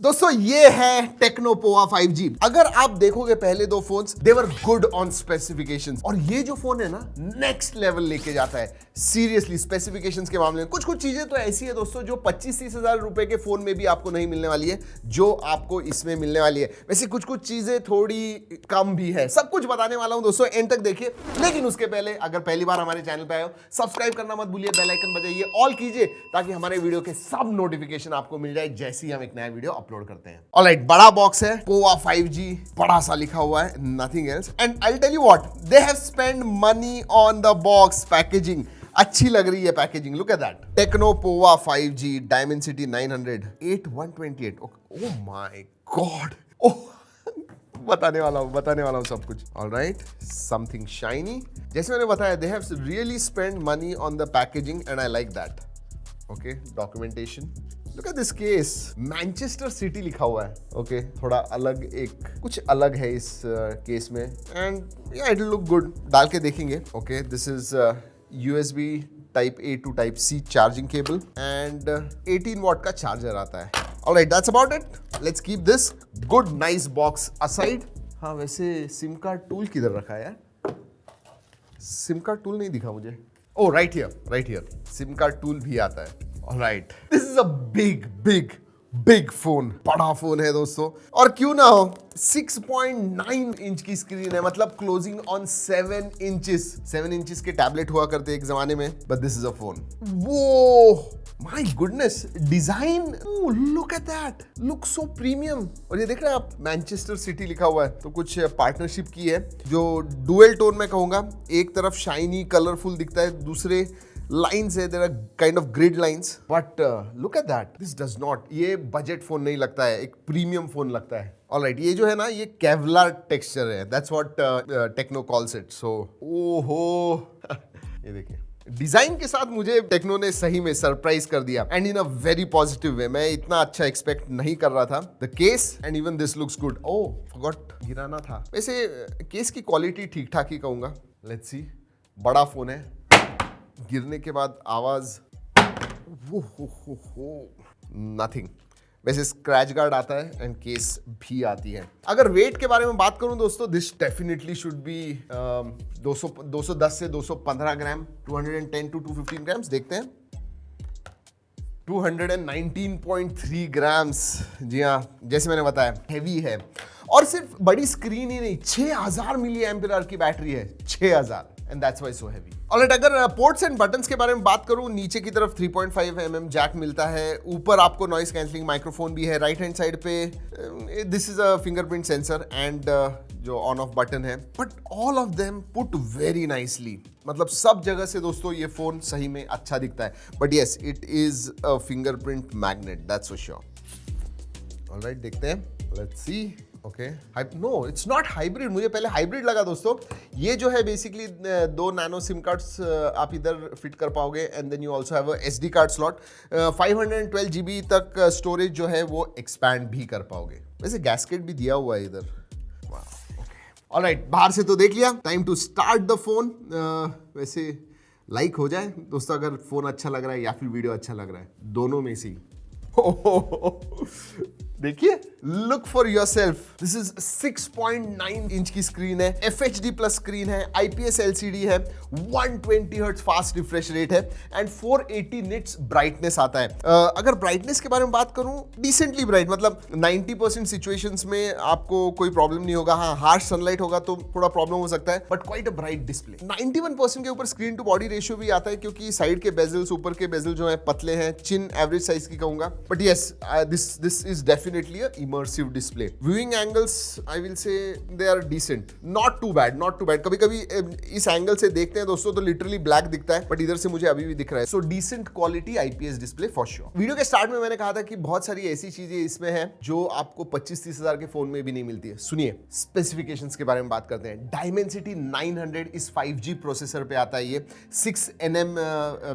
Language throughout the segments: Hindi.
दोस्तों ये है टेक्नो पोवा 5G। अगर आप देखोगे पहले दो phones, they were good on specifications, और ये जो फोन है ना नेक्स्ट लेवल लेके जाता है सीरियसली स्पेसिफिकेशंस के मामले में। कुछ कुछ चीजें तो ऐसी है दोस्तों जो 25-30 हजार रुपए के फोन में भी आपको नहीं मिलने वाली है, जो आपको इसमें मिलने वाली है। वैसे कुछ कुछ चीजें थोड़ी कम भी है, सब कुछ बताने वाला हूं दोस्तों, एंड तक देखिए। लेकिन उसके पहले अगर पहली बार हमारे चैनल पे आए हो, सब्सक्राइब करना मत भूलिए, बेल आइकन बजाइए, ऑल कीजिए, ताकि हमारे वीडियो के सब नोटिफिकेशन आपको मिल जाए जैसे ही हम एक नया वीडियो अपलोड करते हैं। ऑलराइट, बड़ा बॉक्स है, पोवा 5G बड़ा सा लिखा हुआ है, nothing else. And I will tell you what, they have spend money on the box packaging. अच्छी लग रही है packaging, look at that. Tecno Pova 5G Dimensity 900 8128। Oh my god, oh बताने वाला हूँ सब कुछ। ऑलराइट, समथिंग शाइनी, जैसे मैंने बताया, they have really spend money on the packaging and I like that. Okay, documentation, look at this case, Manchester city लिखा हुआ है। ओके, थोड़ा अलग, कुछ अलग है इस केस में, एंड या इट विल लुक गुड, डाल के देखेंगे। Okay, this is USB type A to type C charging cable and 18 what का चार्जर आता है। Alright, that's about it. Let's keep this good nice box aside. हाँ, वैसे सिम कार्ड टूल किधर रखा है यार? सिम कार्ड टूल नहीं दिखा मुझे। Oh, right here SIM card tool भी आता है। Alright, this is a big phone, बड़ा फोन है दोस्तों, और क्यों ना हो 6.9 इंच की स्क्रीन है, मतलब क्लोजिंग ऑन 7 इंचेस के टैबलेट हुआ करते एक जमाने में, but this is a phone. Whoa my goodness, design, look at that, look so premium. और ये देख रहे हैं आप, मैनचेस्टर सिटी लिखा हुआ है, तो कुछ पार्टनरशिप की है जो डुअल टोन में कहूंगा। एक तरफ शाइनी कलरफुल दिखता है, दूसरे लाइन्स है, there are kind of grid lines, but look at that, this does not, ये बजट फोन नहीं लगता है, एक प्रीमियम फोन लगता है। ऑलराइट, ये जो है ना, ये केवलार टेक्सचर है, that's what Tecno calls it. So ओहो ये देखिए, डिजाइन के साथ मुझे टेक्नो ने सही में सरप्राइज कर दिया, and in a very positive way. मैं इतना अच्छा एक्सपेक्ट नहीं कर रहा था। The case and even this looks good. Oh, forgot, गिराना था। वैसे केस की क्वालिटी ठीक ठाक ही कहूंगा। लेट्स सी, बड़ा फोन है, गिरने के बाद आवाज नथिंग। वैसे स्क्रैच गार्ड आता है एंड केस भी आती है। अगर वेट के बारे में बात करूं दोस्तों, दिस डेफिनेटली शुड बी 210 से 215 ग्राम, 210 to 215 ग्राम्स। देखते हैं, 219.3 ग्राम्स। जी हाँ, जैसे मैंने बताया, हैवी है, और सिर्फ बड़ी स्क्रीन ही नहीं, 6000 मिली एम्पियर आवर की बैटरी है, 6000, and that's why so heavy. Alright, अगर पोर्ट्स एंड बटन्स के बारे में बात करूं, नीचे की तरफ 3.5 mm जैक मिलता है, ऊपर आपको नॉइस कैंसलिंग माइक्रोफोन भी है। राइट हैंड साइड पे this is a fingerprint sensor and जो ऑन ऑफ बटन है, but all of them put very nicely. मतलब सब जगह से दोस्तों ये फोन सही में अच्छा दिखता है, but yes, it is a fingerprint magnet, that's for sure. Alright, देखते हैं, let's see. Okay, no it's not hybrid, मुझे पहले हाइब्रिड लगा दोस्तों। ये जो है बेसिकली 2 नैनो सिम कार्ड्स आप इधर फिट कर पाओगे, and then you also have a SD card slot. 512 GB तक स्टोरेज जो है वो एक्सपैंड भी कर पाओगे। वैसे गैस्केट भी दिया हुआ है इधर। ऑलराइट, बाहर से तो देख लिया, time to start the phone. वैसे लाइक हो जाए दोस्तों अगर फोन अच्छा लग रहा है या फिर वीडियो अच्छा लग रहा है, दोनों में से। देखिए, look for yourself, this is 6.9 inch की स्क्रीन है, FHD प्लस स्क्रीन है, IPS LCD है, 120 हर्ट्ज फास्ट रिफ्रेश रेट है, एंड 480 निट्स ब्राइटनेस आता है। अगर ब्राइटनेस के बारे में बात करूं, डिसेंटली ब्राइट, मतलब 90% सिचुएशंस में आपको कोई प्रॉब्लम नहीं होगा। हाँ, हार्श सनलाइट होगा तो थोड़ा प्रॉब्लम हो सकता है, but quite a bright display. 91% के ऊपर स्क्रीन टू बॉडी रेशियो भी आता है, क्योंकि साइड के बेजल्स, ऊपर के बेजल जो है पतले हैं, चिन एवरेज साइज की कहूंगा, but yes, this is definitely a immersive display. Viewing angles I will say they are decent, not too bad. कभी कभी इस एंगल से देखते हैं दोस्तों तो लिटरली ब्लैक दिखता है, बट इधर से मुझे अभी भी दिख रहा है। So decent quality IPS display for sure. Video के स्टार्ट में मैंने कहा था कि बहुत सारी ऐसी चीजें इसमें हैं जो आपको 25-30 हजार के फोन में भी नहीं मिलती है। सुनिए, स्पेसिफिकेशंस के बारे में बात करते हैं। डायमेंसिटी 900 इस 5G प्रोसेसर पे आता है। ये 6 nm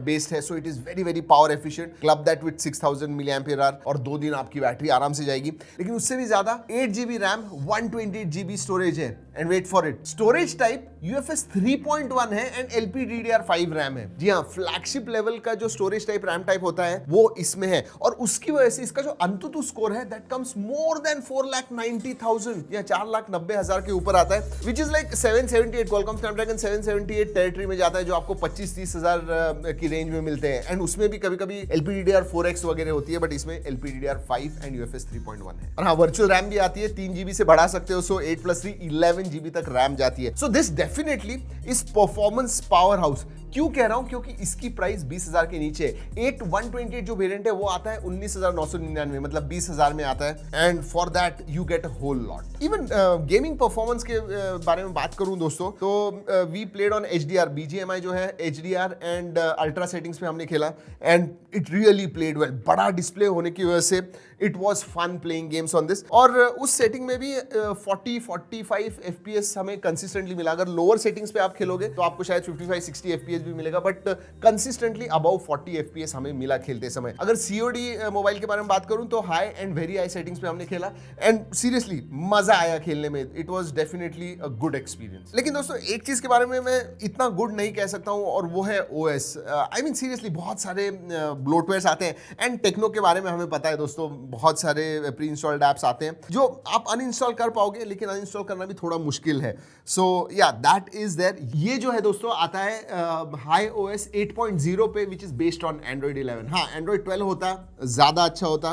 बेस्ड है, so it is very very power efficient. Club that with 6000 mAh और 2 दिन आपकी बैटरी आराम से जाएगी। लेकिन उससे भी ज्यादा 8 GB रैम 128 GB स्टोरेज है। And wait for it, storage type UFS 3.1 है एंड LPDDR5 रैम है। जी हाँ, फ्लैगशिप लेवल का जो स्टोरेज टाइप रैम टाइप होता है वो इसमें है, और उसकी वजह से इसका जो अंतुतु स्कोर है दैट कम्स मोर देन 4,90,000 या 4,90,000 के ऊपर आता है, which is like 778 Qualcomm Snapdragon 778 territory में जाता है, जो आपको 25-30 हजार की रेंज में मिलते हैं। एंड उसमें भी कभी कभी LPDDR4X वगैरह होती है, बट इसमें LPDDR5 एंड UFS 3.1 है। और हाँ, वर्चुअल रैम भी आती है, 3 GB से बढ़ा सकते हो, सो 8+3 11 GB तक रैम जाती है। So this definitely is performance power house. क्यों कह रहा हूं? क्योंकि इसकी प्राइस 20,000 के नीचे। 128 जो वेरिएंट है वो आता है 19,999, मतलब 20,000 में आता है। And for that you get a whole lot. Even gaming performance के बारे में बात करूं दोस्तों, तो we played on HDR, BGMI जो है HDR एंड अल्ट्रा सेटिंग्स पे हमने खेला, and it really played well. बड़ा डिस्प्ले होने की वजह से it was fun playing games on this. और उस सेटिंग में भी 40-45 FPS हमें कंसिस्टेंटली मिला। अगर लोअर सेटिंग्स पे आप खेलोगे तो आपको शायद 55-60 FPS भी मिलेगा, बट कंसिस्टेंटली अबव 40 FPS हमें मिला खेलते समय। अगर COD मोबाइल के बारे में बात करूं तो high and very high settings पे हमने खेला, एंड सीरियसली मजा आया खेलने में। It was definitely a good experience. लेकिन दोस्तों एक चीज के बारे में मैं इतना गुड नहीं कह सकता हूं, और वो है OS। आई मीन सीरियसली बहुत सारे ब्लोटवेयर्स आते हैं, एंड टेक्नो के बारे में हमें पता है दोस्तों, बहुत सारे प्री इंस्टॉल्ड ऐप्स आते हैं जो आप अनइंस्टॉल कर पाओगे, लेकिन अनइंस्टॉल करना भी थोड़ा मुश्किल है। सो या दैट इज देयर। ये जो है दोस्तों आता है हाई OS 8.0 पे, which is based on Android 11। हाँ, Android 12 होता ज्यादा अच्छा होता।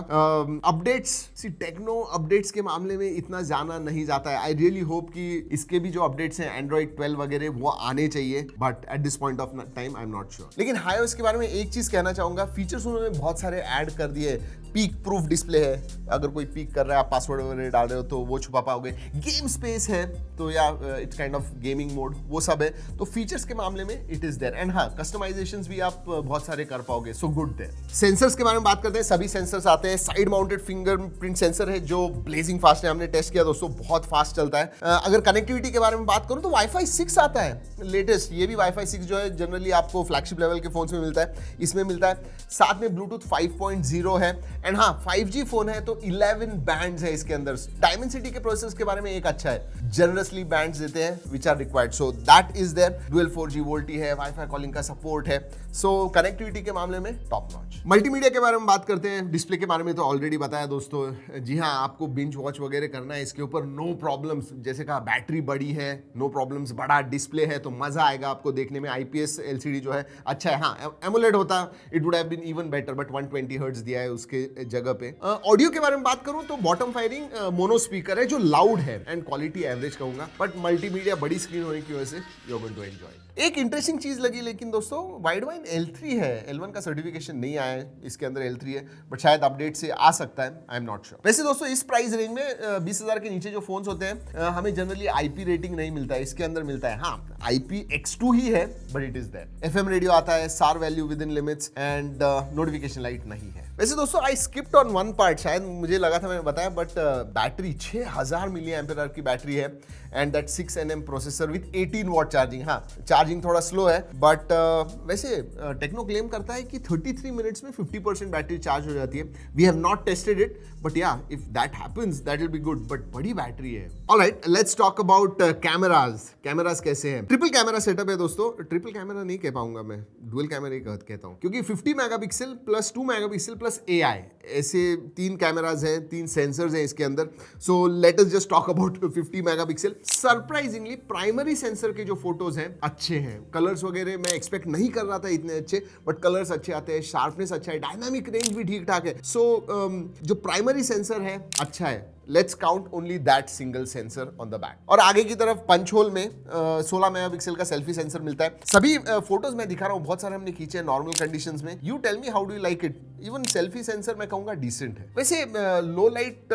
अपडेट्स, सी टेक्नो अपडेट्स के मामले में इतना जाना नहीं जाता है। आई रियली होप कि इसके भी जो अपडेट्स हैं Android 12 वगैरह वो आने चाहिए, but at this point of time I am not sure. लेकिन हाई OS के बारे में एक चीज कहना चाहूंगा, फीचर्स उन्होंने बहुत सारे ऐड कर दिए। पीक प्रूफ डिस्प्ले है, अगर कोई पीक कर रहा है, आप पासवर्ड वगैरह डाल रहे हो तो वो छुपा पाओगे। गेम स्पेस है, तो या it's kind of gaming mode, वो सब है। तो फीचर्स के मामले में इट इज देयर। एंड हाँ, कस्टमाइजेशंस भी आप बहुत सारे कर पाओगे, सो गुड देयर। सेंसर्स के बारे में बात करते हैं, सभी सेंसर्स आते हैं। साइड माउंटेड फिंगरप्रिंट सेंसर है जो ब्लेजिंग फास्ट है, हमने टेस्ट किया दोस्तों, बहुत फास्ट चलता है। अगर कनेक्टिविटी के बारे में बात करूं तो Wi-Fi 6 आता है लेटेस्ट। ये भी Wi-Fi 6 जो है जनरली आपको फ्लैगशिप लेवल के फोन्स में मिलता है, इसमें मिलता है। साथ में ब्लूटूथ 5.0 है। एंड हाँ, 5G फोन है तो 11 बैंड्स है इसके अंदर। डायमेंसिटी के प्रोसेसर्स के बारे में एक अच्छा है, जनरसली बैंड्स देते हैं which are required, so that is there. Dual 4G VoLTE है, वाईफाई कॉलिंग का सपोर्ट है, सो कनेक्टिविटी के मामले में टॉप नॉच। मल्टीमीडिया के बारे में बात करते हैं, डिस्प्ले के बारे में तो ऑलरेडी बताया दोस्तों। जी हाँ, आपको बिंज वॉच वगैरह करना है इसके ऊपर, नो प्रॉब्लम्स। जैसे कहा, बैटरी बड़ी है, नो प्रॉब्लम्स, बड़ा डिस्प्ले है तो मजा आएगा आपको देखने में। IPS LCD जो है अच्छा है। हाँ, एमोलेड होता it would have been even better, but 120 hertz दिया है उसके जगह पे। ऑडियो के बारे में बात करूं तो बॉटम फायरिंग मोनो स्पीकर है जो लाउड है, एंड क्वालिटी एवरेज कहूंगा, बट मल्टीमीडिया बड़ी स्क्रीन होने की वजह से you are going to enjoy. एक इंटरेस्टिंग चीज लगी लेकिन दोस्तों, वाइडवाइन L3 है, L1 का सर्टिफिकेशन नहीं आया है, इसके अंदर L3 है, बट शायद अपडेट से आ सकता है, आई एम नॉट श्योर। वैसे दोस्तों इस प्राइस रेंज में 20,000 के नीचे जो फोन्स होते हैं हमें जनरली IP रेटिंग नहीं मिलता है, इसके अंदर मिलता है। हाँ, IPX2 ही है, but it is there. FM radio आता है, SAR value within limits, and notification light नहीं है। वैसे दोस्तों I skipped on one part, शायद मुझे लगा था मैंने बताया, but battery 6000 milli ampere hour की बैटरी है, and that 6nm processor with 18 watt charging. हाँ, चार्जिंग थोड़ा स्लो है, बट वैसे टेक्नो क्लेम करता है कि 33 मिनट्स में 50% बैटरी चार्ज हो जाती है। We have not tested it, but yeah if that happens that will be good, but बड़ी बैटरी है। Alright, let's talk about cameras. Cameras कैसे हैं? ट्रिपल कैमरा सेटअप है दोस्तों। ट्रिपल कैमरा नहीं कह पाऊंगा मैं, डुअल कैमरा ही कहता हूँ, क्योंकि 50 megapixel plus 2 megapixel plus AI, ऐसे 3 कैमरास हैं, 3 सेंसर्स हैं इसके अंदर। So let us just talk about 50 megapixel. Surprisingly primary sensor के जो फोटोज हैं अच्छे हैं। कलर्स वगैरह मैं एक्सपेक्ट नहीं कर रहा था इतने अच्छे, बट कलर्स अच्छे आते हैं, शार्पनेस अच्छा है, डायनामिक रेंज भी ठीक ठाक है। सो जो प्राइमरी सेंसर है अच्छा है। Let's count only that single sensor on the back. और आगे की तरफ पंच होल में 16 मेगापिक्सल का सेल्फी सेंसर मिलता है। सभी फोटोज मैं दिखा रहा हूँ, बहुत सारे हमने खींचे नॉर्मल कंडीशंस में। You tell me how do you like it. Even selfie sensor मैं कहूंगा डिसेंट है। वैसे लो लाइट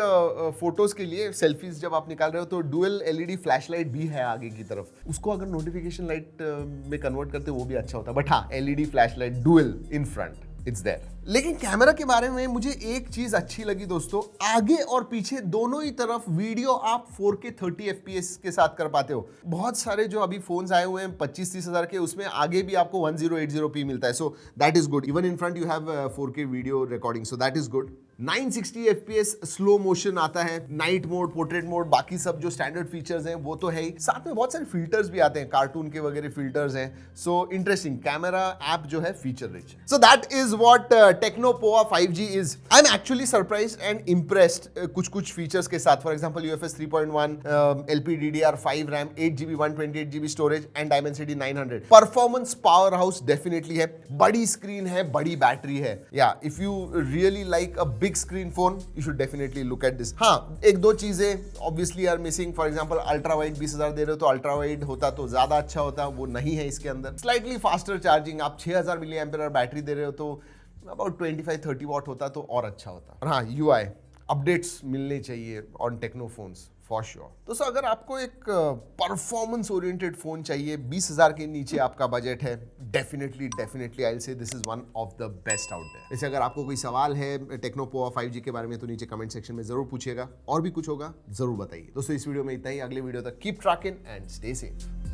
फोटोज के लिए सेल्फीज जब आप निकाल रहे हो तो डुअल LED फ्लैश लाइट भी है आगे की तरफ, उसको अगर नोटिफिकेशन लाइट में कन्वर्ट करते वो भी अच्छा होता, बट हाँ, LED flash light dual in front, it's there. लेकिन कैमरा के बारे में मुझे एक चीज अच्छी लगी दोस्तों, आगे और पीछे दोनों ही तरफ वीडियो आप 4K 30 FPS के साथ कर पाते हो। बहुत सारे जो अभी फोन्स आए हुए हैं 25-30 हजार के, उसमें आगे भी आपको 1080p मिलता है, सो that is good. Even in front you have 4K video recording, so that is good. 960 FPS slow motion आता है, नाइट मोड, पोर्ट्रेट मोड, बाकी सब जो स्टैंडर्ड फीचर्स हैं वो तो है ही, साथ में बहुत सारे फिल्टर्स भी आते हैं, कार्टून के वगैरह फिल्टर्स हैं। सो इंटरेस्टिंग कैमरा ऐप जो है feature rich. So that is what techno Pova 5G is. I am actually surprised and impressed कुछ फीचर्स के साथ। For example UFS 3.1, LPDDR5 RAM, 8GB 128GB storage and Dimensity 900। Performance power house definitely है, बड़ी स्क्रीन है, बड़ी बैटरी है। या if you really like a big screen phone you should definitely look at this. हाँ, एक दो चीजें obviously are missing. For example ultra wide 20,000 दे रहे हो तो अल्ट्रा वाइड होता तो ज्यादा अच्छा होता, वो नहीं है इसके अंदर। स्लाइटली फास्टर चार्जिंग, आप 6000 मिली एम्पियर बैटरी दे रहे हो तो अबाउट 25-30 वॉट होता तो और अच्छा होता। और हाँ, UI अपडेट्स मिलने चाहिए on Tecno phones for sure. तो सर अगर आपको एक परफॉर्मेंस ओरिएंटेड फोन चाहिए, 20,000 के नीचे आपका बजट है, definitely I will say this is one of the best out there. वैसे अगर आपको कोई सवाल है टेक्नो पोवा 5G के बारे में तो नीचे कमेंट सेक्शन में जरूर पूछिएगा, और भी कुछ होगा जरूर बताइए। दोस्तों इस वीडियो में इतना ही, अगले वीडियो तक keep trekking and stay safe.